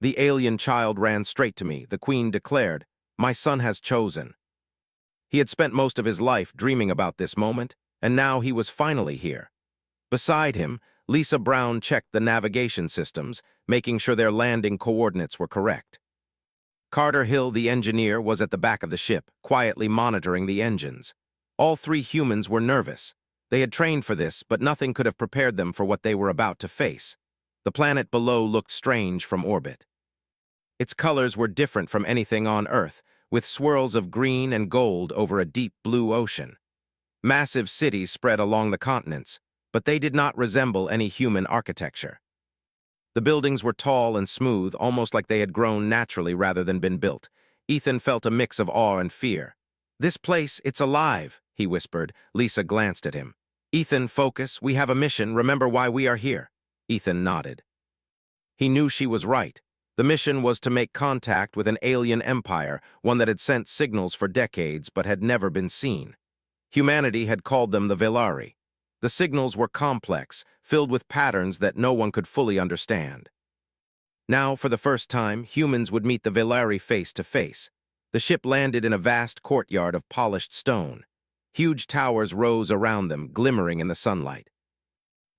The alien child ran straight to me. The queen declared, "My son has chosen." He had spent most of his life dreaming about this moment, and now he was finally here. Beside him, Lisa Brown checked the navigation systems, making sure their landing coordinates were correct. Carter Hill, the engineer, was at the back of the ship, quietly monitoring the engines. All three humans were nervous. They had trained for this, but nothing could have prepared them for what they were about to face. The planet below looked strange from orbit. Its colors were different from anything on Earth, with swirls of green and gold over a deep blue ocean. Massive cities spread along the continents, but they did not resemble any human architecture. The buildings were tall and smooth, almost like they had grown naturally rather than been built. Ethan felt a mix of awe and fear. "This place, it's alive," he whispered. Lisa glanced at him. "Ethan, focus. We have a mission. Remember why we are here." Ethan nodded. He knew she was right. The mission was to make contact with an alien empire, one that had sent signals for decades but had never been seen. Humanity had called them the Velari. The signals were complex, filled with patterns that no one could fully understand. Now, for the first time, humans would meet the Velari face to face. The ship landed in a vast courtyard of polished stone. Huge towers rose around them, glimmering in the sunlight.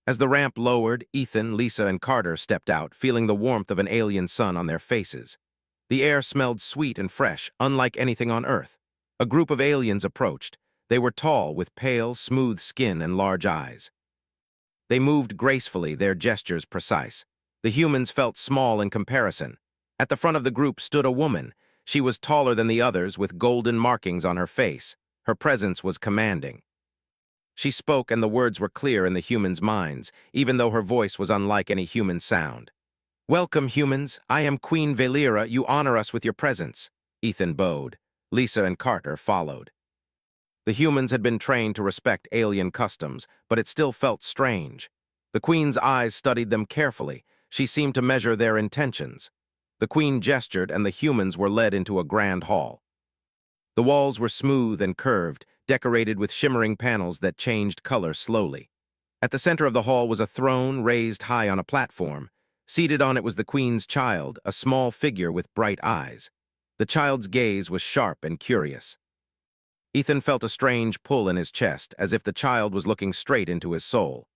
As the ramp lowered, Ethan, Lisa, and Carter stepped out, feeling the warmth of an alien sun on their faces. The air smelled sweet and fresh, unlike anything on Earth. A group of aliens approached. They were tall, with pale, smooth skin and large eyes. They moved gracefully, their gestures precise. The humans felt small in comparison. At the front of the group stood a woman. She was taller than the others, with golden markings on her face. Her presence was commanding. She spoke, and the words were clear in the humans' minds, even though her voice was unlike any human sound. "Welcome, humans. I am Queen Valera. You honor us with your presence." Ethan bowed. Lisa and Carter followed. The humans had been trained to respect alien customs, but it still felt strange. The Queen's eyes studied them carefully. She seemed to measure their intentions. The Queen gestured, and the humans were led into a grand hall. The walls were smooth and curved, decorated with shimmering panels that changed color slowly. At the center of the hall was a throne raised high on a platform. Seated on it was the Queen's child, a small figure with bright eyes. The child's gaze was sharp and curious. Ethan felt a strange pull in his chest, as if the child was looking straight into his soul.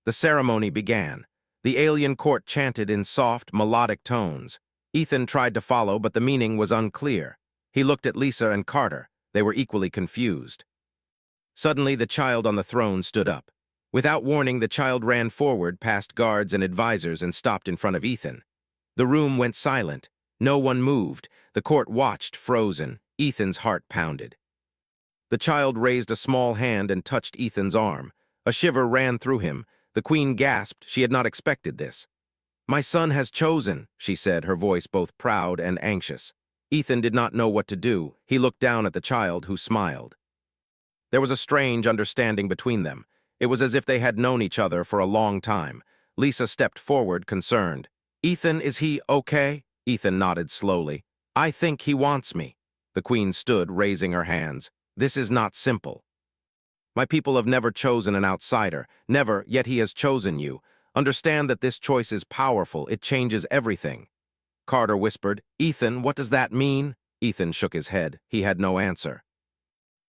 The ceremony began. The alien court chanted in soft, melodic tones. Ethan tried to follow, but the meaning was unclear. He looked at Lisa and Carter. They were equally confused. Suddenly, the child on the throne stood up. Without warning, the child ran forward past guards and advisors and stopped in front of Ethan. The room went silent. No one moved. The court watched, frozen. Ethan's heart pounded. The child raised a small hand and touched Ethan's arm. A shiver ran through him. The Queen gasped. She had not expected this. "My son has chosen," she said, her voice both proud and anxious. Ethan did not know what to do. He looked down at the child, who smiled. There was a strange understanding between them. It was as if they had known each other for a long time. Lisa stepped forward, concerned. "Ethan, is he okay?" Ethan nodded slowly. "I think he wants me." The Queen stood, raising her hands. "This is not simple. My people have never chosen an outsider. Never, yet he has chosen you. Understand that this choice is powerful. It changes everything." Carter whispered, "Ethan, what does that mean?" Ethan shook his head. He had no answer.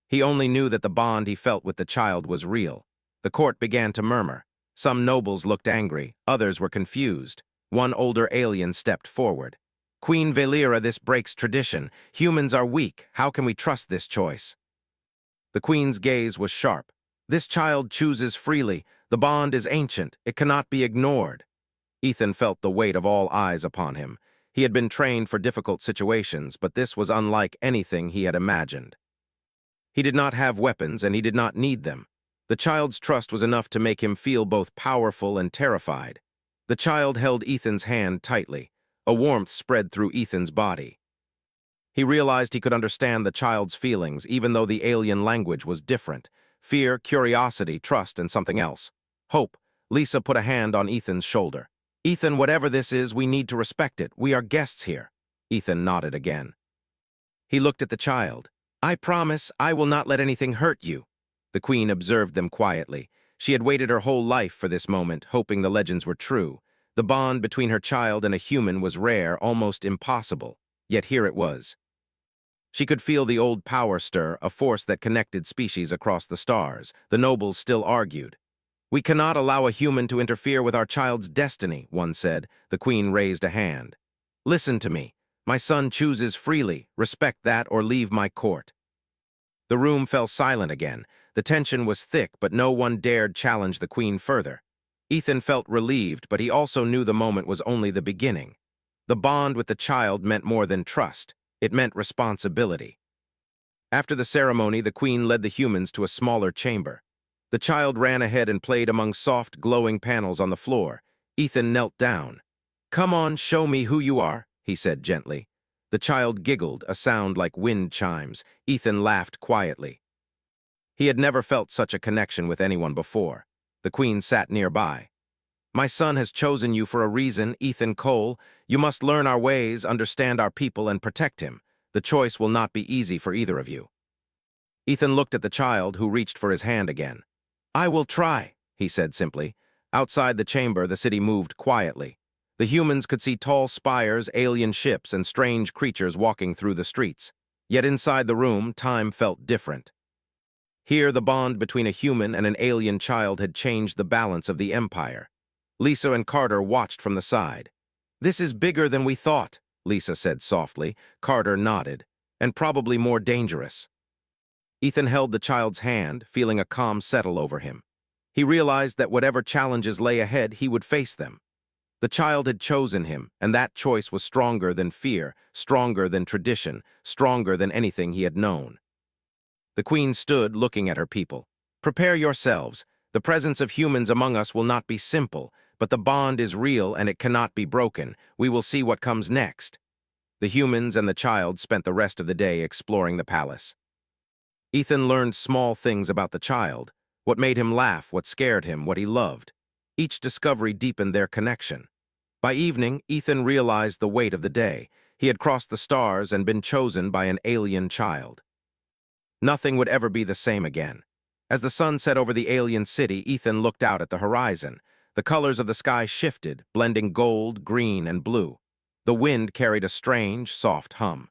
He only knew that the bond he felt with the child was real. The court began to murmur. Some nobles looked angry. Others were confused. One older alien stepped forward. "Queen Valera, this breaks tradition. Humans are weak. How can we trust this choice?" The Queen's gaze was sharp. "This child chooses freely. The bond is ancient. It cannot be ignored." Ethan felt the weight of all eyes upon him. He had been trained for difficult situations, but this was unlike anything he had imagined. He did not have weapons, and he did not need them. The child's trust was enough to make him feel both powerful and terrified. The child held Ethan's hand tightly. A warmth spread through Ethan's body. He realized he could understand the child's feelings, even though the alien language was different. Fear, curiosity, trust, and something else. Hope. Lisa put a hand on Ethan's shoulder. "Ethan, whatever this is, we need to respect it. We are guests here." Ethan nodded again. He looked at the child. "I promise I will not let anything hurt you." The Queen observed them quietly. She had waited her whole life for this moment, hoping the legends were true. The bond between her child and a human was rare, almost impossible, yet here it was. She could feel the old power stir, a force that connected species across the stars. The nobles still argued. "We cannot allow a human to interfere with our child's destiny," one said. The queen raised a hand. "Listen to me. My son chooses freely. Respect that or leave my court." The room fell silent again. The tension was thick, but no one dared challenge the queen further. Ethan felt relieved, but he also knew the moment was only the beginning. The bond with the child meant more than trust. It meant responsibility. After the ceremony, the queen led the humans to a smaller chamber. The child ran ahead and played among soft, glowing panels on the floor. Ethan knelt down. "Come on, show me who you are," he said gently. The child giggled, a sound like wind chimes. Ethan laughed quietly. He had never felt such a connection with anyone before. The queen sat nearby. "My son has chosen you for a reason, Ethan Cole. You must learn our ways, understand our people, and protect him. The choice will not be easy for either of you." Ethan looked at the child, who reached for his hand again. "I will try," he said simply. Outside the chamber, the city moved quietly. The humans could see tall spires, alien ships, and strange creatures walking through the streets. Yet inside the room, time felt different. Here, the bond between a human and an alien child had changed the balance of the empire. Lisa and Carter watched from the side. "This is bigger than we thought," Lisa said softly. Carter nodded. "And probably more dangerous." Ethan held the child's hand, feeling a calm settle over him. He realized that whatever challenges lay ahead, he would face them. The child had chosen him, and that choice was stronger than fear, stronger than tradition, stronger than anything he had known. The queen stood, looking at her people. "Prepare yourselves. The presence of humans among us will not be simple, but the bond is real and it cannot be broken. We will see what comes next." The humans and the child spent the rest of the day exploring the palace. Ethan learned small things about the child, what made him laugh, what scared him, what he loved. Each discovery deepened their connection. By evening, Ethan realized the weight of the day. He had crossed the stars and been chosen by an alien child. Nothing would ever be the same again. As the sun set over the alien city, Ethan looked out at the horizon. The colors of the sky shifted, blending gold, green, and blue. The wind carried a strange, soft hum.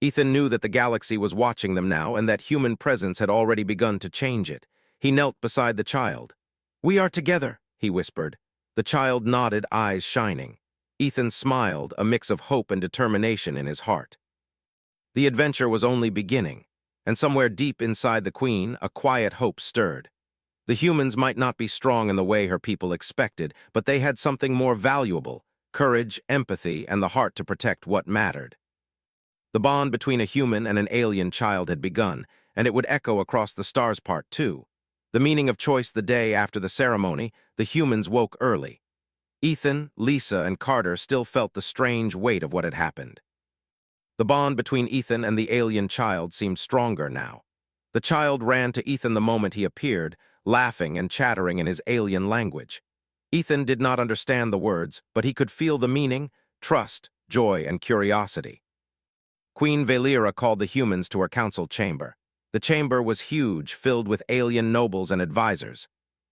Ethan knew that the galaxy was watching them now and that human presence had already begun to change it. He knelt beside the child. "We are together," he whispered. The child nodded, eyes shining. Ethan smiled, a mix of hope and determination in his heart. The adventure was only beginning, and somewhere deep inside the queen, a quiet hope stirred. The humans might not be strong in the way her people expected, but they had something more valuable: courage, empathy, and the heart to protect what mattered. The bond between a human and an alien child had begun, and it would echo across the stars. Part 2. The meaning of choice. The day after the ceremony, the humans woke early. Ethan, Lisa, and Carter still felt the strange weight of what had happened. The bond between Ethan and the alien child seemed stronger now. The child ran to Ethan the moment he appeared, laughing and chattering in his alien language. Ethan did not understand the words, but he could feel the meaning: trust, joy, and curiosity. Queen Valera called the humans to her council chamber. The chamber was huge, filled with alien nobles and advisors.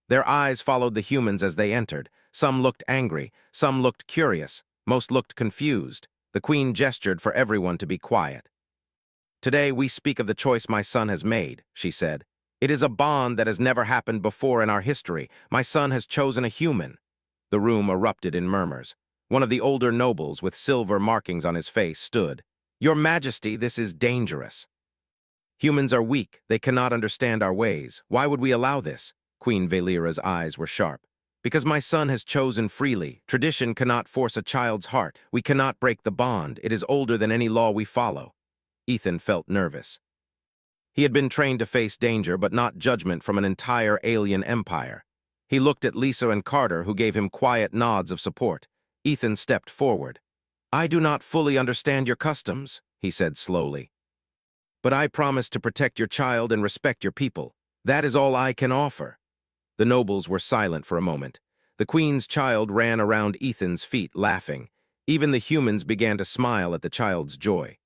Their eyes followed the humans as they entered. Some looked angry, some looked curious, most looked confused. The queen gestured for everyone to be quiet. "Today we speak of the choice my son has made," she said. "It is a bond that has never happened before in our history. My son has chosen a human." The room erupted in murmurs. One of the older nobles, with silver markings on his face, stood. "Your Majesty, this is dangerous. Humans are weak. They cannot understand our ways. Why would we allow this?" Queen Valera's eyes were sharp. "Because my son has chosen freely. Tradition cannot force a child's heart. We cannot break the bond. It is older than any law we follow." Ethan felt nervous. He had been trained to face danger, but not judgment from an entire alien empire. He looked at Lisa and Carter, who gave him quiet nods of support. Ethan stepped forward. "I do not fully understand your customs," he said slowly. "But I promise to protect your child and respect your people. That is all I can offer." The nobles were silent for a moment. The queen's child ran around Ethan's feet, laughing. Even the humans began to smile at the child's joy.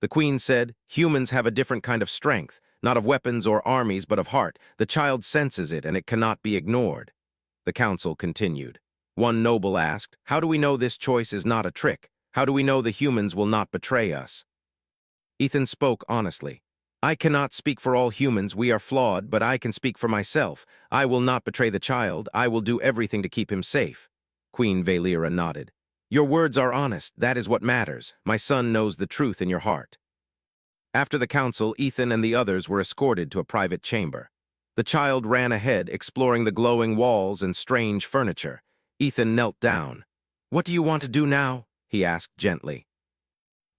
The queen said, "Humans have a different kind of strength, not of weapons or armies, but of heart. The child senses it, and it cannot be ignored." The council continued. One noble asked. How do we know this choice is not a trick? How do we know the humans will not betray us? Ethan spoke honestly. I cannot speak for all humans, we are flawed, but I can speak for myself. I will not betray the child, I will do everything to keep him safe. Queen Valera nodded. Your words are honest, that is what matters. My son knows the truth in your heart. After the council, Ethan and the others were escorted to a private chamber. The child ran ahead, exploring the glowing walls and strange furniture. Ethan knelt down. What do you want to do now? He asked gently.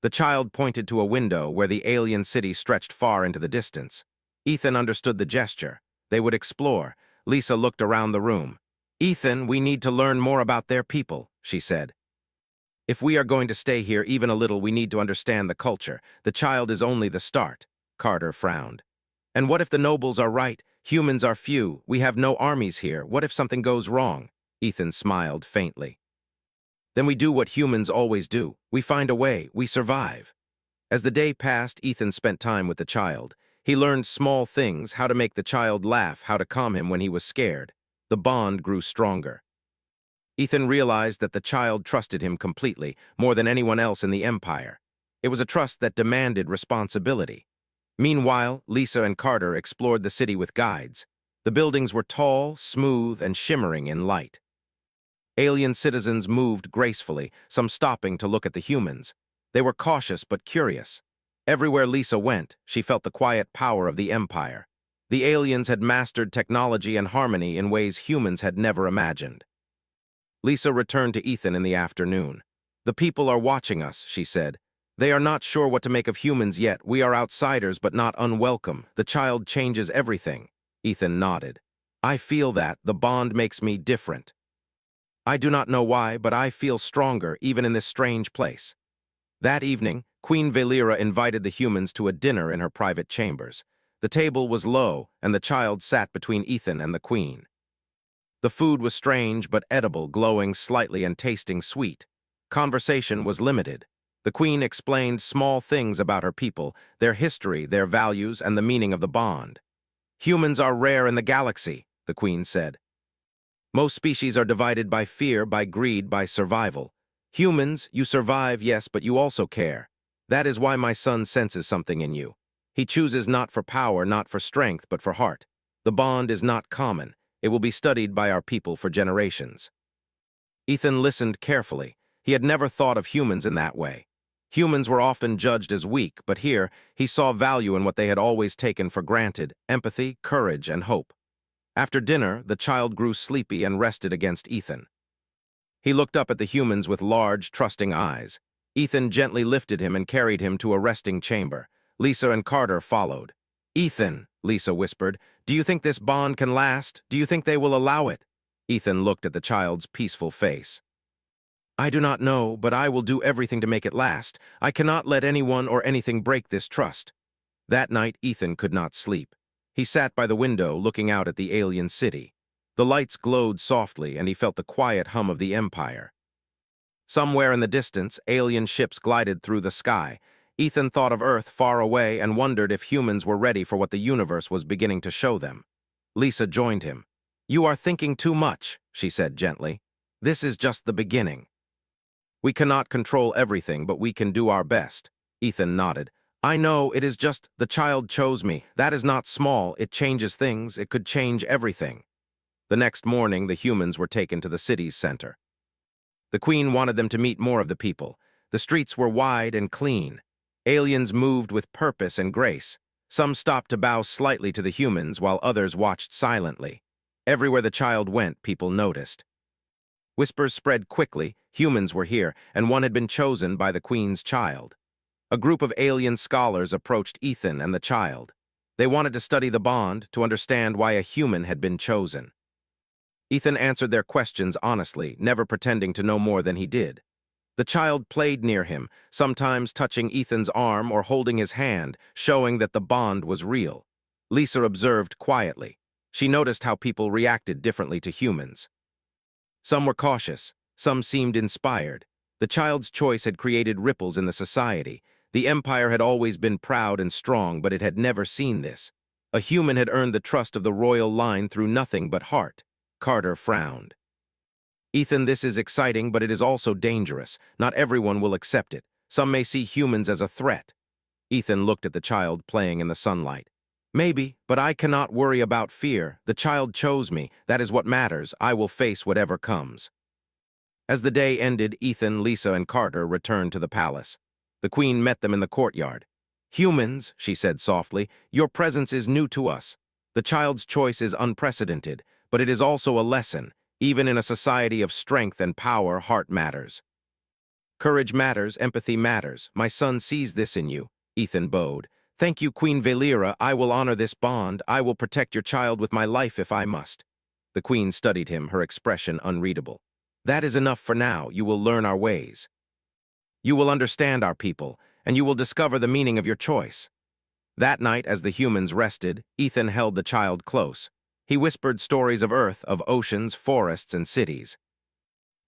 The child pointed to a window where the alien city stretched far into the distance. Ethan understood the gesture. They would explore. Lisa looked around the room. Ethan, we need to learn more about their people, she said. If we are going to stay here even a little, we need to understand the culture. The child is only the start. Carter frowned. And what if the nobles are right? Humans are few. We have no armies here. What if something goes wrong? Ethan smiled faintly. Then we do what humans always do. We find a way. We survive. As the day passed, Ethan spent time with the child. He learned small things, how to make the child laugh, how to calm him when he was scared. The bond grew stronger. Ethan realized that the child trusted him completely, more than anyone else in the Empire. It was a trust that demanded responsibility. Meanwhile, Lisa and Carter explored the city with guides. The buildings were tall, smooth, and shimmering in light. Alien citizens moved gracefully, some stopping to look at the humans. They were cautious but curious. Everywhere Lisa went, she felt the quiet power of the Empire. The aliens had mastered technology and harmony in ways humans had never imagined. Lisa returned to Ethan in the afternoon. The people are watching us, she said. They are not sure what to make of humans yet. We are outsiders but not unwelcome. The child changes everything. Ethan nodded. I feel that. The bond makes me different. I do not know why, but I feel stronger even in this strange place. That evening, Queen Valera invited the humans to a dinner in her private chambers. The table was low, and the child sat between Ethan and the queen. The food was strange but edible, glowing slightly and tasting sweet. Conversation was limited. The queen explained small things about her people, their history, their values, and the meaning of the bond. Humans are rare in the galaxy, the queen said. Most species are divided by fear, by greed, by survival. Humans, you survive, yes, but you also care. That is why my son senses something in you. He chooses not for power, not for strength, but for heart. The bond is not common. It will be studied by our people for generations. Ethan listened carefully. He had never thought of humans in that way. Humans were often judged as weak, but here he saw value in what they had always taken for granted: empathy, courage, and hope. After dinner, the child grew sleepy and rested against Ethan. He looked up at the humans with large, trusting eyes. Ethan gently lifted him and carried him to a resting chamber. Lisa and Carter followed. Ethan, Lisa whispered, do you think this bond can last? Do you think they will allow it? Ethan looked at the child's peaceful face. I do not know, but I will do everything to make it last. I cannot let anyone or anything break this trust. That night, Ethan could not sleep. He sat by the window, looking out at the alien city. The lights glowed softly, and he felt the quiet hum of the Empire. Somewhere in the distance, alien ships glided through the sky. Ethan thought of Earth far away and wondered if humans were ready for what the universe was beginning to show them. Lisa joined him. You are thinking too much, she said gently. This is just the beginning. We cannot control everything, but we can do our best. Ethan nodded. I know, it is just the child chose me. That is not small. It changes things. It could change everything. The next morning, the humans were taken to the city's center. The queen wanted them to meet more of the people. The streets were wide and clean. Aliens moved with purpose and grace. Some stopped to bow slightly to the humans, while others watched silently. Everywhere the child went, people noticed. Whispers spread quickly. Humans were here, and one had been chosen by the queen's child. A group of alien scholars approached Ethan and the child. They wanted to study the bond, to understand why a human had been chosen. Ethan answered their questions honestly, never pretending to know more than he did. The child played near him, sometimes touching Ethan's arm or holding his hand, showing that the bond was real. Lisa observed quietly. She noticed how people reacted differently to humans. Some were cautious, some seemed inspired. The child's choice had created ripples in the society. The Empire had always been proud and strong, but it had never seen this. A human had earned the trust of the royal line through nothing but heart. Carter frowned. Ethan, this is exciting, but it is also dangerous. Not everyone will accept it. Some may see humans as a threat. Ethan looked at the child playing in the sunlight. Maybe, but I cannot worry about fear. The child chose me. That is what matters. I will face whatever comes. As the day ended, Ethan, Lisa, and Carter returned to the palace. The queen met them in the courtyard. "Humans," she said softly, "your presence is new to us. The child's choice is unprecedented, but it is also a lesson. Even in a society of strength and power, heart matters. Courage matters, empathy matters. My son sees this in you," Ethan bowed. "Thank you, Queen Valera. I will honor this bond. I will protect your child with my life if I must." The queen studied him, her expression unreadable. "That is enough for now. You will learn our ways. You will understand our people, and you will discover the meaning of your choice." That night, as the humans rested, Ethan held the child close. He whispered stories of Earth, of oceans, forests, and cities.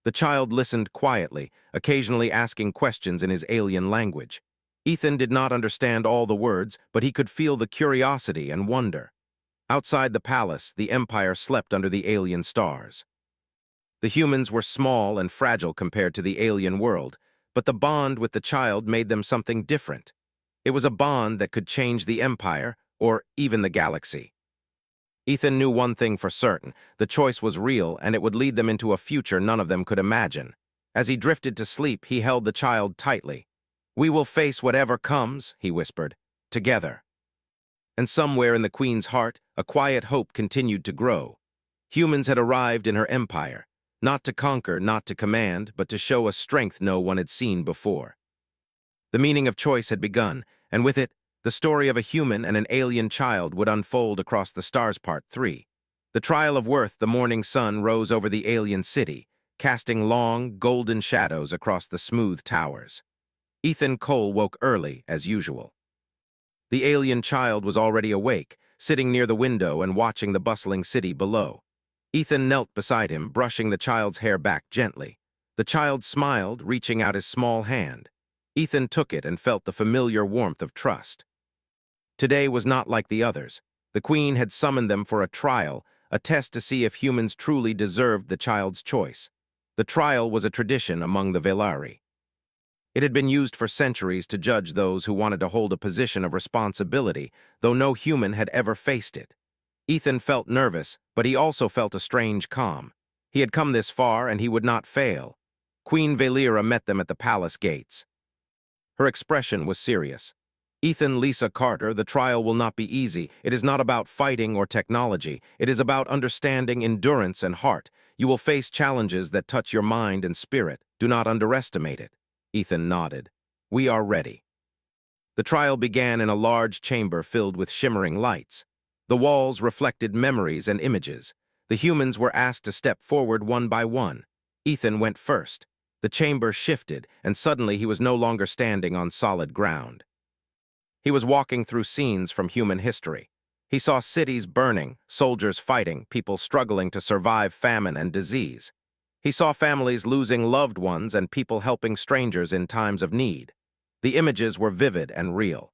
The child listened quietly, occasionally asking questions in his alien language. Ethan did not understand all the words, but he could feel the curiosity and wonder. Outside the palace, the Empire slept under the alien stars. The humans were small and fragile compared to the alien world, but the bond with the child made them something different. It was a bond that could change the Empire, or even the galaxy. Ethan knew one thing for certain: the choice was real, and it would lead them into a future none of them could imagine. As he drifted to sleep, he held the child tightly. "We will face whatever comes," he whispered, "together." And somewhere in the queen's heart, a quiet hope continued to grow. Humans had arrived in her empire, not to conquer, not to command, but to show a strength no one had seen before. The meaning of choice had begun, and with it, the story of a human and an alien child would unfold across the stars. Part 3. The trial of worth. The morning sun rose over the alien city, casting long, golden shadows across the smooth towers. Ethan Cole woke early, as usual. The alien child was already awake, sitting near the window and watching the bustling city below. Ethan knelt beside him, brushing the child's hair back gently. The child smiled, reaching out his small hand. Ethan took it and felt the familiar warmth of trust. Today was not like the others. The queen had summoned them for a trial, a test to see if humans truly deserved the child's choice. The trial was a tradition among the Velari. It had been used for centuries to judge those who wanted to hold a position of responsibility, though no human had ever faced it. Ethan felt nervous, but he also felt a strange calm. He had come this far, and he would not fail. Queen Valera met them at the palace gates. Her expression was serious. "Ethan, Lisa, Carter, the trial will not be easy. It is not about fighting or technology. It is about understanding, endurance, and heart. You will face challenges that touch your mind and spirit. Do not underestimate it." Ethan nodded. "We are ready." The trial began in a large chamber filled with shimmering lights. The walls reflected memories and images. The humans were asked to step forward one by one. Ethan went first. The chamber shifted, and suddenly he was no longer standing on solid ground. He was walking through scenes from human history. He saw cities burning, soldiers fighting, people struggling to survive famine and disease. He saw families losing loved ones and people helping strangers in times of need. The images were vivid and real.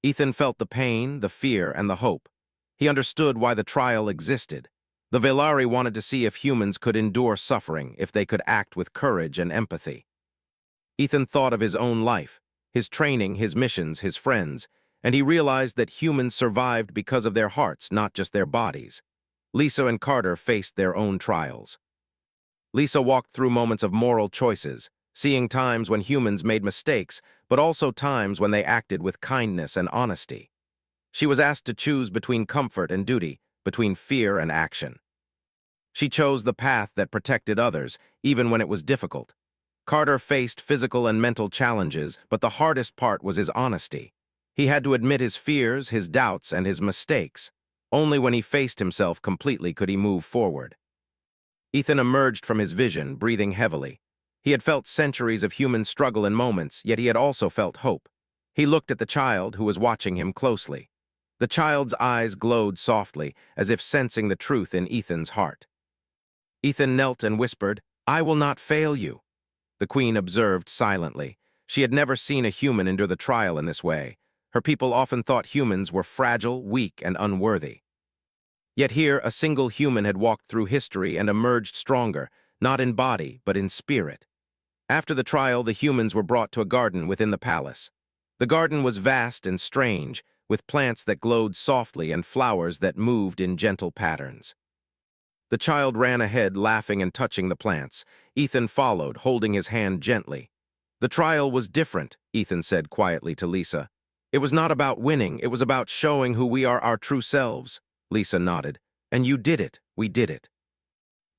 Ethan felt the pain, the fear, and the hope. He understood why the trial existed. The Velari wanted to see if humans could endure suffering, if they could act with courage and empathy. Ethan thought of his own life, his training, his missions, his friends, and he realized that humans survived because of their hearts, not just their bodies. Lisa and Carter faced their own trials. Lisa walked through moments of moral choices, seeing times when humans made mistakes, but also times when they acted with kindness and honesty. She was asked to choose between comfort and duty, between fear and action. She chose the path that protected others, even when it was difficult. Carter faced physical and mental challenges, but the hardest part was his honesty. He had to admit his fears, his doubts, and his mistakes. Only when he faced himself completely could he move forward. Ethan emerged from his vision, breathing heavily. He had felt centuries of human struggle in moments, yet he had also felt hope. He looked at the child, who was watching him closely. The child's eyes glowed softly, as if sensing the truth in Ethan's heart. Ethan knelt and whispered, "I will not fail you." The queen observed silently. She had never seen a human endure the trial in this way. Her people often thought humans were fragile, weak, and unworthy. Yet here, a single human had walked through history and emerged stronger, not in body, but in spirit. After the trial, the humans were brought to a garden within the palace. The garden was vast and strange, with plants that glowed softly and flowers that moved in gentle patterns. The child ran ahead, laughing and touching the plants. Ethan followed, holding his hand gently. The trial was different, Ethan said quietly to Lisa. It was not about winning, it was about showing who we are, our true selves. Lisa nodded. And you did it, we did it.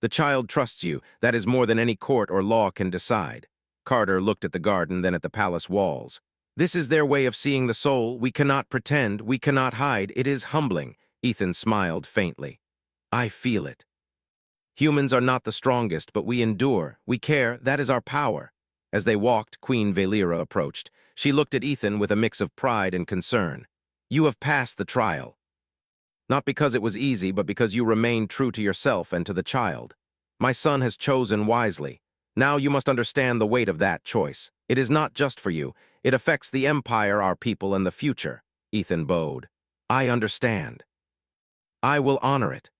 The child trusts you, that is more than any court or law can decide. Carter looked at the garden, then at the palace walls. This is their way of seeing the soul. We cannot pretend, we cannot hide. It is humbling. Ethan smiled faintly. I feel it. Humans are not the strongest, but we endure. We care. That is our power. As they walked, Queen Valera approached. She looked at Ethan with a mix of pride and concern. You have passed the trial. Not because it was easy, but because you remained true to yourself and to the child. My son has chosen wisely. Now you must understand the weight of that choice. It is not just for you. It affects the Empire, our people, and the future. Ethan bowed. I understand. I will honor it.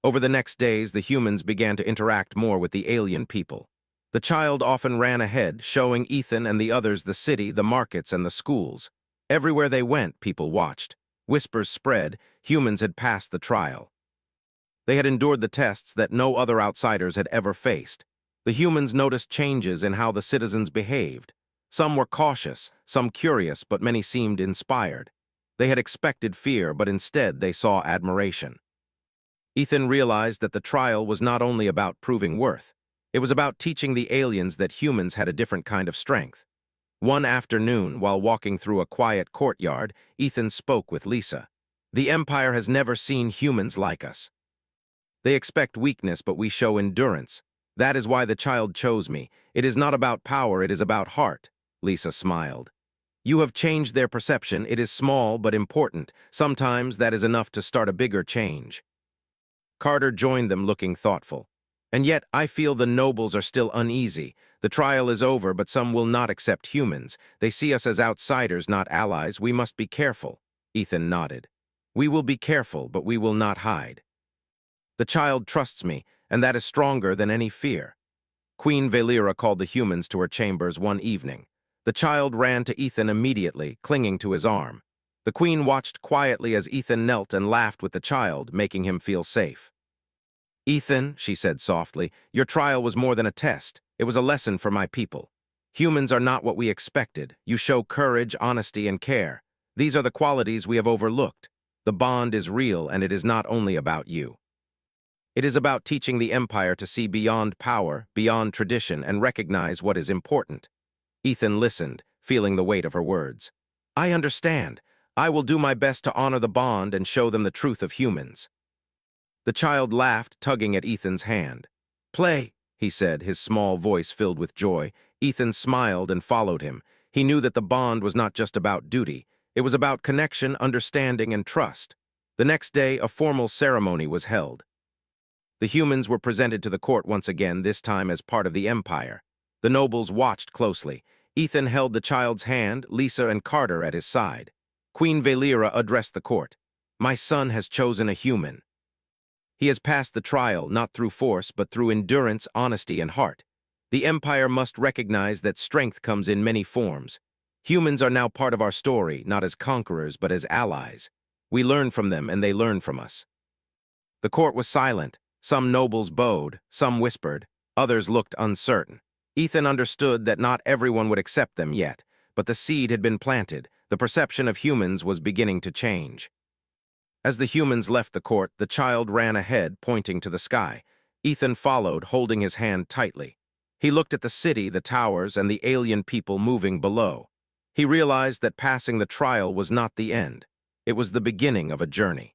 Over the next days, the humans began to interact more with the alien people. The child often ran ahead, showing Ethan and the others the city, the markets, and the schools. Everywhere they went, people watched. Whispers spread. Humans had passed the trial. They had endured the tests that no other outsiders had ever faced. The humans noticed changes in how the citizens behaved. Some were cautious, some curious, but many seemed inspired. They had expected fear, but instead they saw admiration. Ethan realized that the trial was not only about proving worth. It was about teaching the aliens that humans had a different kind of strength. One afternoon, while walking through a quiet courtyard, Ethan spoke with Lisa. The Empire has never seen humans like us. They expect weakness, but we show endurance. That is why the child chose me. It is not about power, it is about heart. Lisa smiled. You have changed their perception. It is small but important. Sometimes that is enough to start a bigger change. Carter joined them, looking thoughtful. And yet, I feel the nobles are still uneasy. The trial is over, but some will not accept humans. They see us as outsiders, not allies. We must be careful. Ethan nodded. We will be careful, but we will not hide. The child trusts me, and that is stronger than any fear. Queen Valera called the humans to her chambers one evening. The child ran to Ethan immediately, clinging to his arm. The queen watched quietly as Ethan knelt and laughed with the child, making him feel safe. Ethan, she said softly, your trial was more than a test. It was a lesson for my people. Humans are not what we expected. You show courage, honesty, and care. These are the qualities we have overlooked. The bond is real, and it is not only about you. It is about teaching the Empire to see beyond power, beyond tradition, and recognize what is important. Ethan listened, feeling the weight of her words. I understand. I will do my best to honor the bond and show them the truth of humans. The child laughed, tugging at Ethan's hand. Play, he said, his small voice filled with joy. Ethan smiled and followed him. He knew that the bond was not just about duty. It was about connection, understanding, and trust. The next day, a formal ceremony was held. The humans were presented to the court once again, this time as part of the Empire. The nobles watched closely. Ethan held the child's hand, Lisa and Carter at his side. Queen Valera addressed the court. My son has chosen a human. He has passed the trial, not through force, but through endurance, honesty, and heart. The Empire must recognize that strength comes in many forms. Humans are now part of our story, not as conquerors, but as allies. We learn from them, and they learn from us. The court was silent. Some nobles bowed, some whispered, others looked uncertain. Ethan understood that not everyone would accept them yet, but the seed had been planted. The perception of humans was beginning to change. As the humans left the court, the child ran ahead, pointing to the sky. Ethan followed, holding his hand tightly. He looked at the city, the towers, and the alien people moving below. He realized that passing the trial was not the end. It was the beginning of a journey.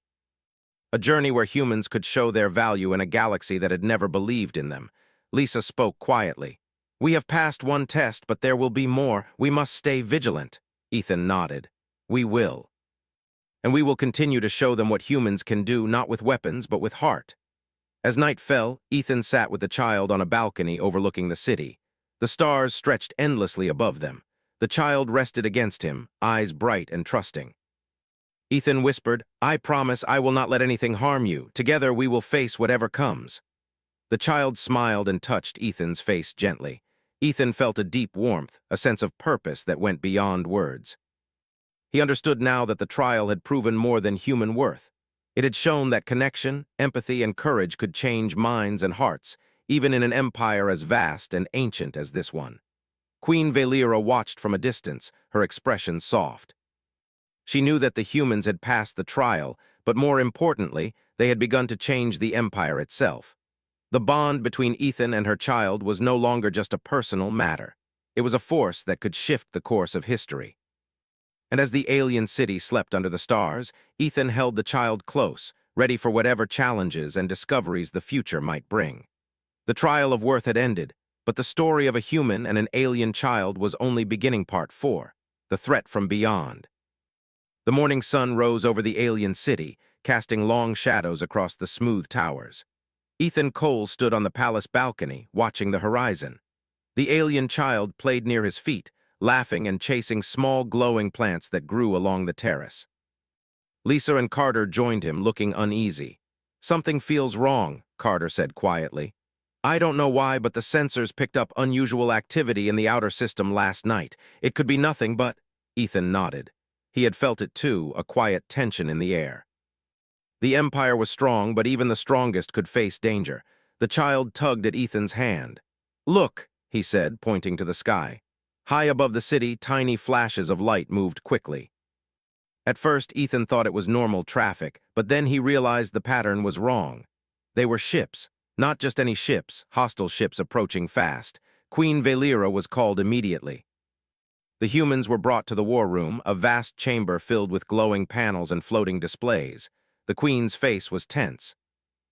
A journey where humans could show their value in a galaxy that had never believed in them. Lisa spoke quietly. We have passed one test, but there will be more. We must stay vigilant. Ethan nodded. We will. And we will continue to show them what humans can do, not with weapons, but with heart. As night fell, Ethan sat with the child on a balcony overlooking the city. The stars stretched endlessly above them. The child rested against him, eyes bright and trusting. Ethan whispered, I promise I will not let anything harm you. Together we will face whatever comes. The child smiled and touched Ethan's face gently. Ethan felt a deep warmth, a sense of purpose that went beyond words. He understood now that the trial had proven more than human worth. It had shown that connection, empathy, and courage could change minds and hearts, even in an empire as vast and ancient as this one. Queen Valera watched from a distance, her expression soft. She knew that the humans had passed the trial, but more importantly, they had begun to change the empire itself. The bond between Ethan and her child was no longer just a personal matter. It was a force that could shift the course of history. And as the alien city slept under the stars, Ethan held the child close, ready for whatever challenges and discoveries the future might bring. The trial of worth had ended, but the story of a human and an alien child was only beginning part 4, the threat from beyond. The morning sun rose over the alien city, casting long shadows across the smooth towers. Ethan Cole stood on the palace balcony, watching the horizon. The alien child played near his feet, laughing and chasing small glowing plants that grew along the terrace. Lisa and Carter joined him, looking uneasy. "Something feels wrong," Carter said quietly. "I don't know why, but the sensors picked up unusual activity in the outer system last night. It could be nothing but—" Ethan nodded. He had felt it too, a quiet tension in the air. The Empire was strong, but even the strongest could face danger. The child tugged at Ethan's hand. "Look," he said, pointing to the sky. High above the city, tiny flashes of light moved quickly. At first, Ethan thought it was normal traffic, but then he realized the pattern was wrong. They were ships, not just any ships, hostile ships approaching fast. Queen Valera was called immediately. The humans were brought to the war room, a vast chamber filled with glowing panels and floating displays. The Queen's face was tense.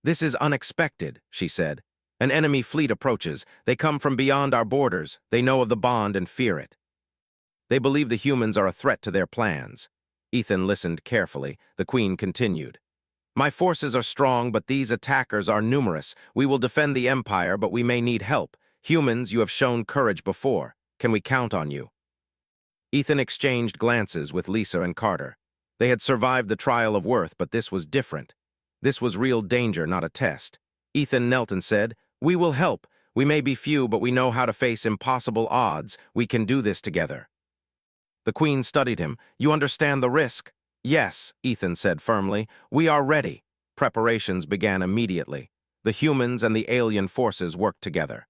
"This is unexpected," she said. "An enemy fleet approaches. They come from beyond our borders. They know of the bond and fear it. They believe the humans are a threat to their plans." Ethan listened carefully. The Queen continued. "My forces are strong, but these attackers are numerous. We will defend the Empire, but we may need help. Humans, you have shown courage before. Can we count on you?" Ethan exchanged glances with Lisa and Carter. They had survived the trial of worth, but this was different. This was real danger, not a test. Ethan knelt and said, "We will help. We may be few, but we know how to face impossible odds. We can do this together." The Queen studied him. "You understand the risk?" "Yes," Ethan said firmly. "We are ready." Preparations began immediately. The humans and the alien forces worked together.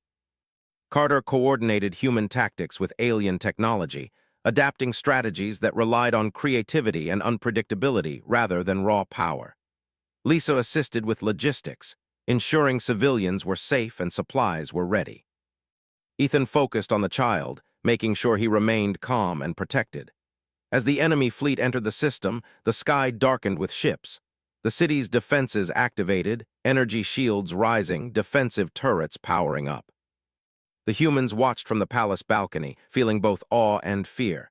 Carter coordinated human tactics with alien technology, adapting strategies that relied on creativity and unpredictability rather than raw power. Lisa assisted with logistics, ensuring civilians were safe and supplies were ready. Ethan focused on the child, making sure he remained calm and protected. As the enemy fleet entered the system, the sky darkened with ships. The city's defenses activated, energy shields rising, defensive turrets powering up. The humans watched from the palace balcony, feeling both awe and fear.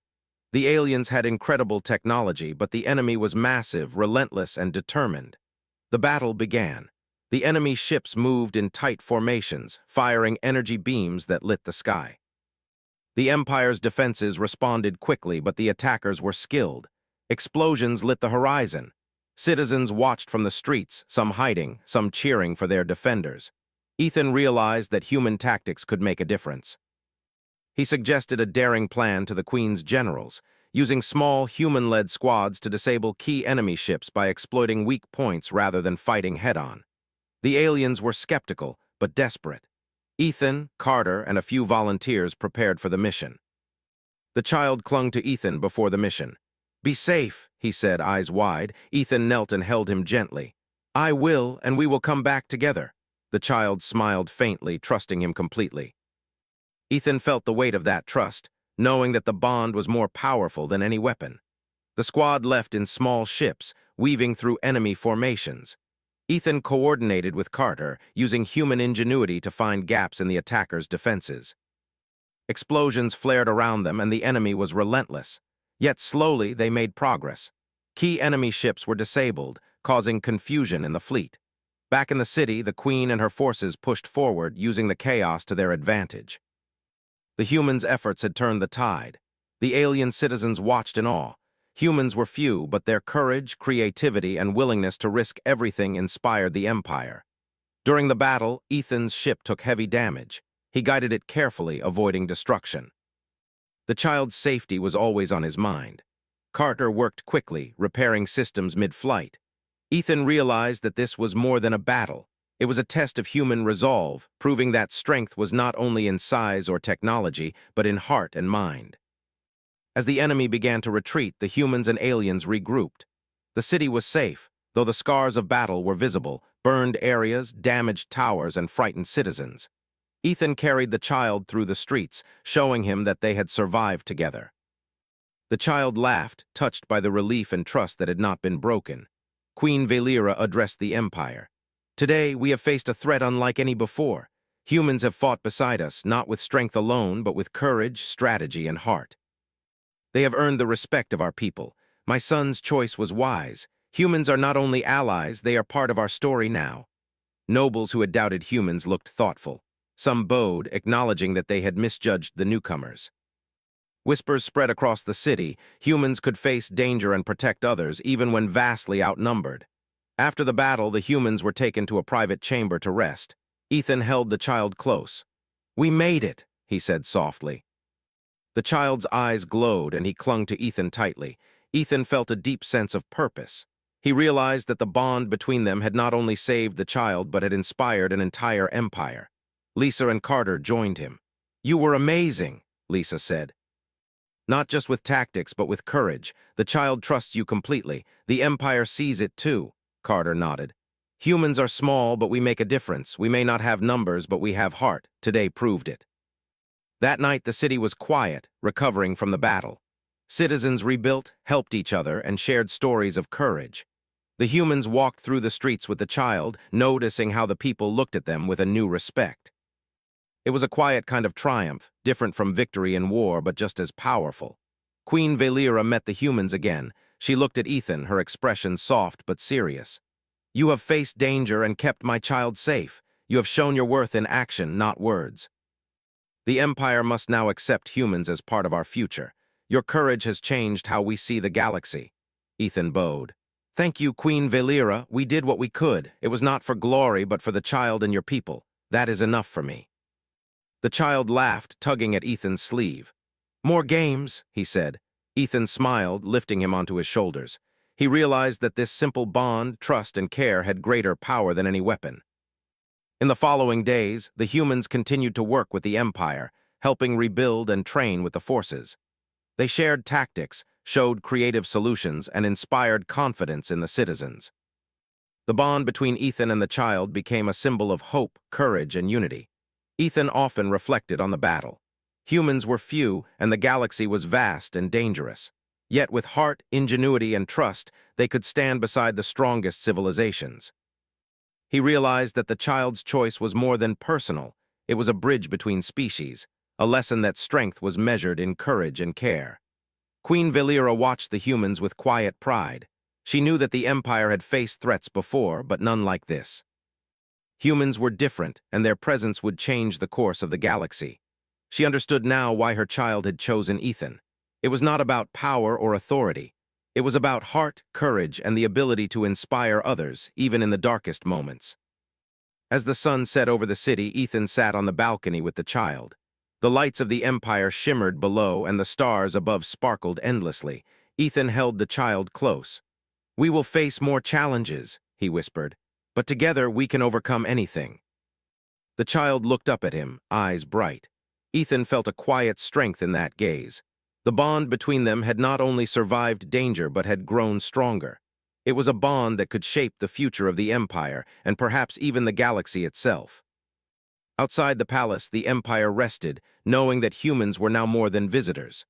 The aliens had incredible technology, but the enemy was massive, relentless, and determined. The battle began. The enemy ships moved in tight formations, firing energy beams that lit the sky. The Empire's defenses responded quickly, but the attackers were skilled. Explosions lit the horizon. Citizens watched from the streets, some hiding, some cheering for their defenders. Ethan realized that human tactics could make a difference. He suggested a daring plan to the Queen's generals, using small, human-led squads to disable key enemy ships by exploiting weak points rather than fighting head-on. The aliens were skeptical, but desperate. Ethan, Carter, and a few volunteers prepared for the mission. The child clung to Ethan before the mission. "Be safe," he said, eyes wide. Ethan knelt and held him gently. "I will, and we will come back together." The child smiled faintly, trusting him completely. Ethan felt the weight of that trust, knowing that the bond was more powerful than any weapon. The squad left in small ships, weaving through enemy formations. Ethan coordinated with Carter, using human ingenuity to find gaps in the attackers' defenses. Explosions flared around them, and the enemy was relentless. Yet slowly they made progress. Key enemy ships were disabled, causing confusion in the fleet. Back in the city, the Queen and her forces pushed forward, using the chaos to their advantage. The humans' efforts had turned the tide. The alien citizens watched in awe. Humans were few, but their courage, creativity, and willingness to risk everything inspired the Empire. During the battle, Ethan's ship took heavy damage. He guided it carefully, avoiding destruction. The child's safety was always on his mind. Carter worked quickly, repairing systems mid-flight. Ethan realized that this was more than a battle. It was a test of human resolve, proving that strength was not only in size or technology, but in heart and mind. As the enemy began to retreat, the humans and aliens regrouped. The city was safe, though the scars of battle were visible: burned areas, damaged towers, and frightened citizens. Ethan carried the child through the streets, showing him that they had survived together. The child laughed, touched by the relief and trust that had not been broken. Queen Valera addressed the Empire. "Today, we have faced a threat unlike any before. Humans have fought beside us, not with strength alone, but with courage, strategy, and heart. They have earned the respect of our people. My son's choice was wise. Humans are not only allies, they are part of our story now." Nobles who had doubted humans looked thoughtful. Some bowed, acknowledging that they had misjudged the newcomers. Whispers spread across the city. Humans could face danger and protect others, even when vastly outnumbered. After the battle, the humans were taken to a private chamber to rest. Ethan held the child close. "We made it," he said softly. The child's eyes glowed, and he clung to Ethan tightly. Ethan felt a deep sense of purpose. He realized that the bond between them had not only saved the child, but had inspired an entire empire. Lisa and Carter joined him. "You were amazing," Lisa said. "Not just with tactics, but with courage. The child trusts you completely. The Empire sees it too," Carter nodded. "Humans are small, but we make a difference. We may not have numbers, but we have heart. Today proved it." That night, the city was quiet, recovering from the battle. Citizens rebuilt, helped each other, and shared stories of courage. The humans walked through the streets with the child, noticing how the people looked at them with a new respect. It was a quiet kind of triumph, different from victory in war, but just as powerful. Queen Valera met the humans again. She looked at Ethan, her expression soft but serious. "You have faced danger and kept my child safe. You have shown your worth in action, not words. The Empire must now accept humans as part of our future. Your courage has changed how we see the galaxy." Ethan bowed. "Thank you, Queen Valera. We did what we could. It was not for glory, but for the child and your people. That is enough for me." The child laughed, tugging at Ethan's sleeve. "More games," he said. Ethan smiled, lifting him onto his shoulders. He realized that this simple bond, trust, and care had greater power than any weapon. In the following days, the humans continued to work with the Empire, helping rebuild and train with the forces. They shared tactics, showed creative solutions, and inspired confidence in the citizens. The bond between Ethan and the child became a symbol of hope, courage, and unity. Ethan often reflected on the battle. Humans were few, and the galaxy was vast and dangerous. Yet with heart, ingenuity, and trust, they could stand beside the strongest civilizations. He realized that the child's choice was more than personal. It was a bridge between species, a lesson that strength was measured in courage and care. Queen Valera watched the humans with quiet pride. She knew that the Empire had faced threats before, but none like this. Humans were different, and their presence would change the course of the galaxy. She understood now why her child had chosen Ethan. It was not about power or authority. It was about heart, courage, and the ability to inspire others, even in the darkest moments. As the sun set over the city, Ethan sat on the balcony with the child. The lights of the Empire shimmered below, and the stars above sparkled endlessly. Ethan held the child close. "We will face more challenges," he whispered, "but together we can overcome anything." The child looked up at him, eyes bright. Ethan felt a quiet strength in that gaze. The bond between them had not only survived danger, but had grown stronger. It was a bond that could shape the future of the Empire, and perhaps even the galaxy itself. Outside the palace, the Empire rested, knowing that humans were now more than visitors.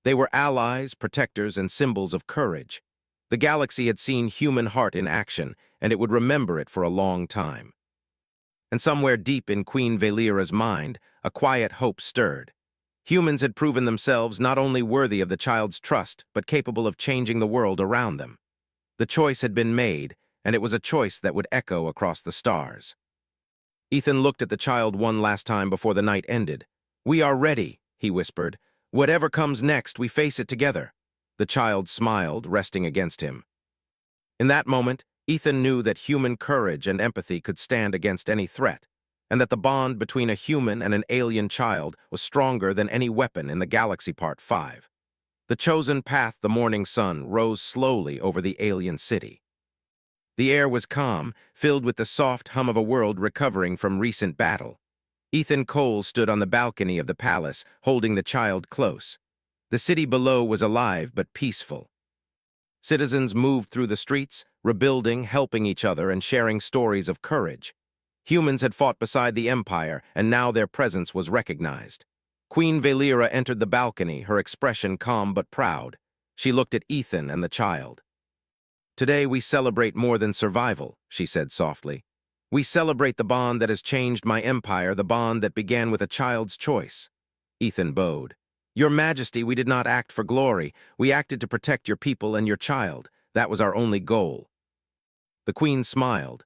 They were allies, protectors, and symbols of courage. The galaxy had seen human heart in action, and it would remember it for a long time. And somewhere deep in Queen Valera's mind, a quiet hope stirred. Humans had proven themselves not only worthy of the child's trust, but capable of changing the world around them. The choice had been made, and it was a choice that would echo across the stars. Ethan looked at the child one last time before the night ended. "We are ready," he whispered. "Whatever comes next, we face it together." The child smiled, resting against him. In that moment, Ethan knew that human courage and empathy could stand against any threat, and that the bond between a human and an alien child was stronger than any weapon in the galaxy. Part 5. The chosen path, the morning sun, rose slowly over the alien city. The air was calm, filled with the soft hum of a world recovering from recent battle. Ethan Cole stood on the balcony of the palace, holding the child close. The city below was alive but peaceful. Citizens moved through the streets, rebuilding, helping each other, and sharing stories of courage. Humans had fought beside the Empire, and now their presence was recognized. Queen Valera entered the balcony, her expression calm but proud. She looked at Ethan and the child. "Today we celebrate more than survival," she said softly. "We celebrate the bond that has changed my empire, the bond that began with a child's choice." Ethan bowed. "Your Majesty, we did not act for glory. We acted to protect your people and your child. That was our only goal." The Queen smiled.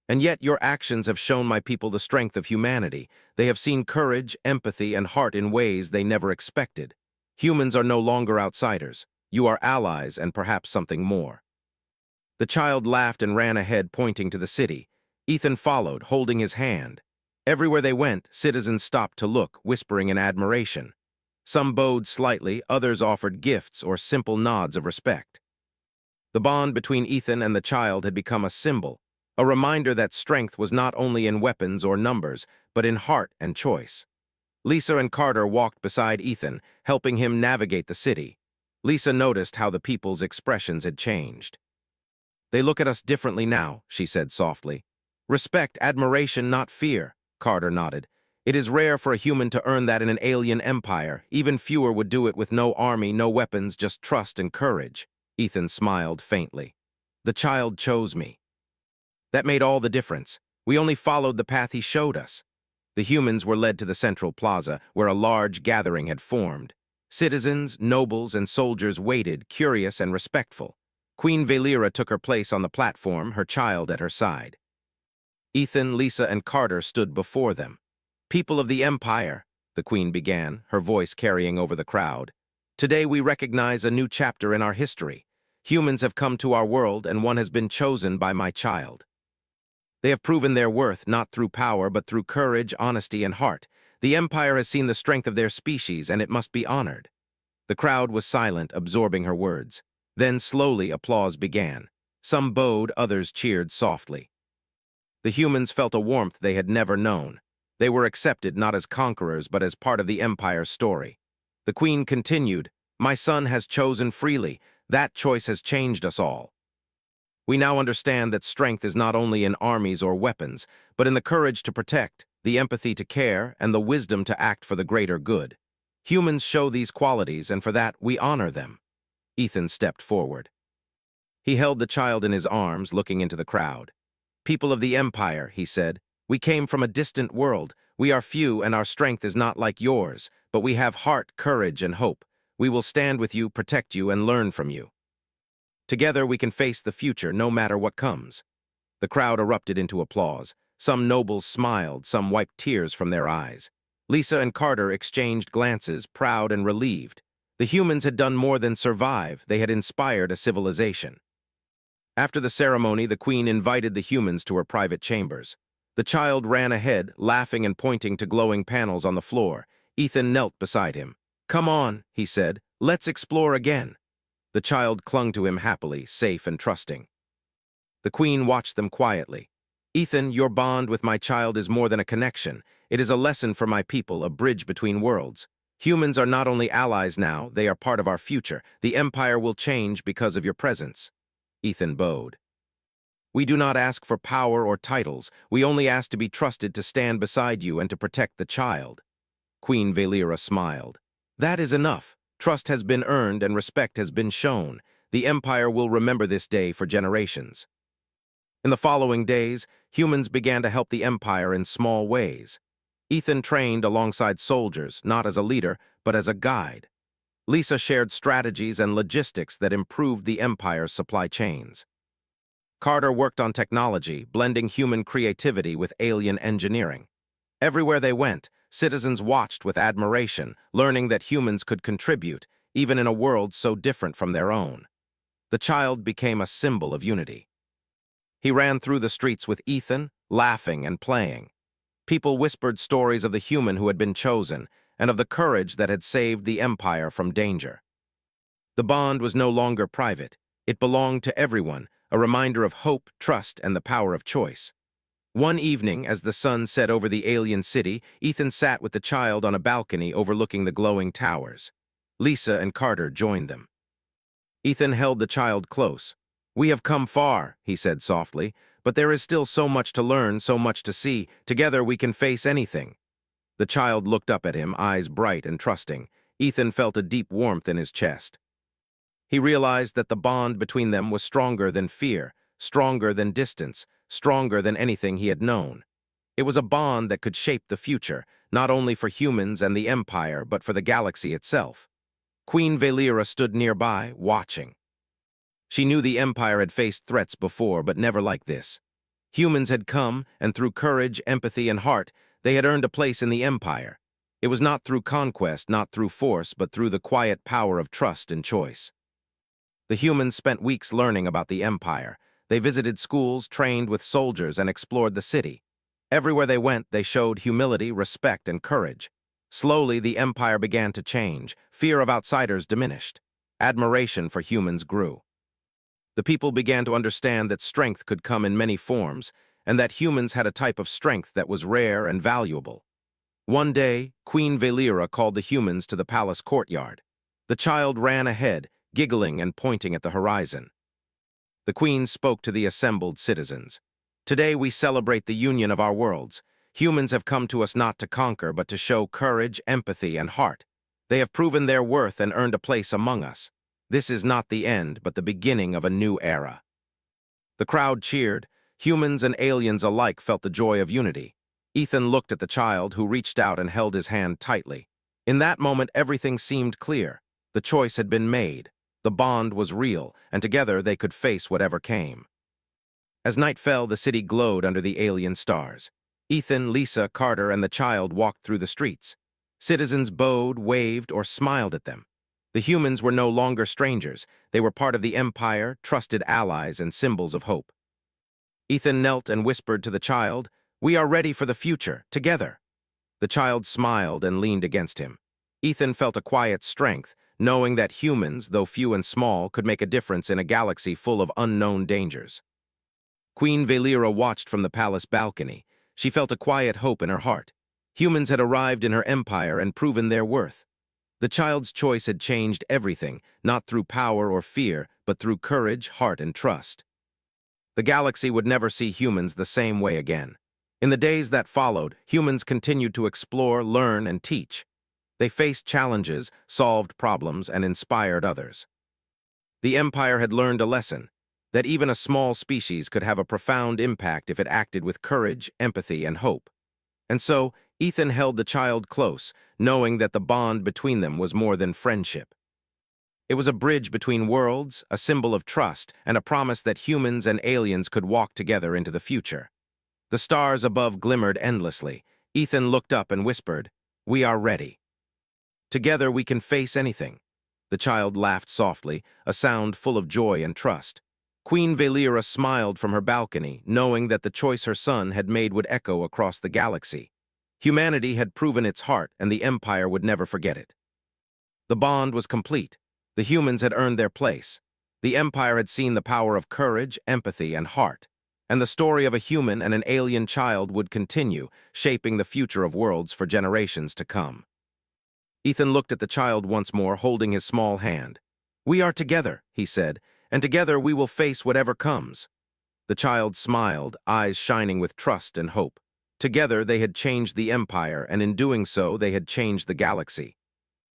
"And yet your actions have shown my people the strength of humanity. They have seen courage, empathy, and heart in ways they never expected. Humans are no longer outsiders. You are allies and perhaps something more." The child laughed and ran ahead, pointing to the city. Ethan followed, holding his hand. Everywhere they went, citizens stopped to look, whispering in admiration. Some bowed slightly, others offered gifts or simple nods of respect. The bond between Ethan and the child had become a symbol, a reminder that strength was not only in weapons or numbers, but in heart and choice. Lisa and Carter walked beside Ethan, helping him navigate the city. Lisa noticed how the people's expressions had changed. "They look at us differently now," she said softly. "Respect, admiration, not fear," Carter nodded. "It is rare for a human to earn that in an alien empire. Even fewer would do it with no army, no weapons, just trust and courage." Ethan smiled faintly. "The child chose me. That made all the difference. We only followed the path he showed us." The humans were led to the central plaza, where a large gathering had formed. Citizens, nobles, and soldiers waited, curious and respectful. Queen Valera took her place on the platform, her child at her side. Ethan, Lisa, and Carter stood before them. "People of the Empire," the Queen began, her voice carrying over the crowd. "Today we recognize a new chapter in our history. Humans have come to our world, and one has been chosen by my child. They have proven their worth not through power but through courage, honesty, and heart. The Empire has seen the strength of their species, and it must be honored." The crowd was silent, absorbing her words. Then slowly applause began. Some bowed, others cheered softly. The humans felt a warmth they had never known. They were accepted not as conquerors but as part of the Empire's story. The Queen continued, "My son has chosen freely. That choice has changed us all. We now understand that strength is not only in armies or weapons, but in the courage to protect, the empathy to care, and the wisdom to act for the greater good. Humans show these qualities, and for that we honor them." Ethan stepped forward. He held the child in his arms, looking into the crowd. "People of the Empire," he said, "we came from a distant world. We are few, and our strength is not like yours, but we have heart, courage, and hope. We will stand with you, protect you, and learn from you. Together we can face the future, no matter what comes." The crowd erupted into applause. Some nobles smiled, some wiped tears from their eyes. Lisa and Carter exchanged glances, proud and relieved. The humans had done more than survive, they had inspired a civilization. After the ceremony, the Queen invited the humans to her private chambers. The child ran ahead, laughing and pointing to glowing panels on the floor. Ethan knelt beside him. "Come on," he said, "let's explore again." The child clung to him happily, safe and trusting. The Queen watched them quietly. "Ethan, your bond with my child is more than a connection. It is a lesson for my people, a bridge between worlds. Humans are not only allies now, they are part of our future. The Empire will change because of your presence." Ethan bowed. "We do not ask for power or titles. We only ask to be trusted to stand beside you and to protect the child." Queen Valera smiled. "That is enough. Trust has been earned and respect has been shown. The Empire will remember this day for generations." In the following days, humans began to help the Empire in small ways. Ethan trained alongside soldiers, not as a leader, but as a guide. Lisa shared strategies and logistics that improved the Empire's supply chains. Carter worked on technology, blending human creativity with alien engineering. Everywhere they went, citizens watched with admiration, learning that humans could contribute, even in a world so different from their own. The child became a symbol of unity. He ran through the streets with Ethan, laughing and playing. People whispered stories of the human who had been chosen and of the courage that had saved the Empire from danger. The bond was no longer private. It belonged to everyone, a reminder of hope, trust, and the power of choice. One evening, as the sun set over the alien city, Ethan sat with the child on a balcony overlooking the glowing towers. Lisa and Carter joined them. Ethan held the child close. "We have come far," he said softly, "but there is still so much to learn, so much to see. Together we can face anything." The child looked up at him, eyes bright and trusting. Ethan felt a deep warmth in his chest. He realized that the bond between them was stronger than fear, stronger than distance, stronger than anything he had known. It was a bond that could shape the future, not only for humans and the Empire, but for the galaxy itself. Queen Valera stood nearby, watching. She knew the Empire had faced threats before, but never like this. Humans had come, and through courage, empathy, and heart, they had earned a place in the Empire. It was not through conquest, not through force, but through the quiet power of trust and choice. The humans spent weeks learning about the Empire. They visited schools, trained with soldiers, and explored the city. Everywhere they went, they showed humility, respect, and courage. Slowly, the Empire began to change. Fear of outsiders diminished. Admiration for humans grew. The people began to understand that strength could come in many forms, and that humans had a type of strength that was rare and valuable. One day, Queen Valera called the humans to the palace courtyard. The child ran ahead, giggling and pointing at the horizon. The queen spoke to the assembled citizens. "Today we celebrate the union of our worlds. Humans have come to us not to conquer, but to show courage, empathy, and heart. They have proven their worth and earned a place among us. This is not the end, but the beginning of a new era." The crowd cheered. Humans and aliens alike felt the joy of unity. Ethan looked at the child, who reached out and held his hand tightly. In that moment, everything seemed clear. The choice had been made. The bond was real, and together they could face whatever came. As night fell, the city glowed under the alien stars. Ethan, Lisa, Carter, and the child walked through the streets. Citizens bowed, waved, or smiled at them. The humans were no longer strangers. They were part of the Empire, trusted allies, and symbols of hope. Ethan knelt and whispered to the child, "We are ready for the future, together." The child smiled and leaned against him. Ethan felt a quiet strength, knowing that humans, though few and small, could make a difference in a galaxy full of unknown dangers. Queen Valera watched from the palace balcony. She felt a quiet hope in her heart. Humans had arrived in her empire and proven their worth. The child's choice had changed everything, not through power or fear, but through courage, heart, and trust. The galaxy would never see humans the same way again. In the days that followed, humans continued to explore, learn, and teach. They faced challenges, solved problems, and inspired others. The Empire had learned a lesson, that even a small species could have a profound impact if it acted with courage, empathy, and hope. And so, Ethan held the child close, knowing that the bond between them was more than friendship. It was a bridge between worlds, a symbol of trust, and a promise that humans and aliens could walk together into the future. The stars above glimmered endlessly. Ethan looked up and whispered, "We are ready. Together we can face anything." The child laughed softly, a sound full of joy and trust. Queen Valera smiled from her balcony, knowing that the choice her son had made would echo across the galaxy. Humanity had proven its heart, and the Empire would never forget it. The bond was complete. The humans had earned their place. The Empire had seen the power of courage, empathy, and heart. And the story of a human and an alien child would continue, shaping the future of worlds for generations to come. Ethan looked at the child once more, holding his small hand. "We are together," he said, "and together we will face whatever comes." The child smiled, eyes shining with trust and hope. Together they had changed the Empire, and in doing so they had changed the galaxy.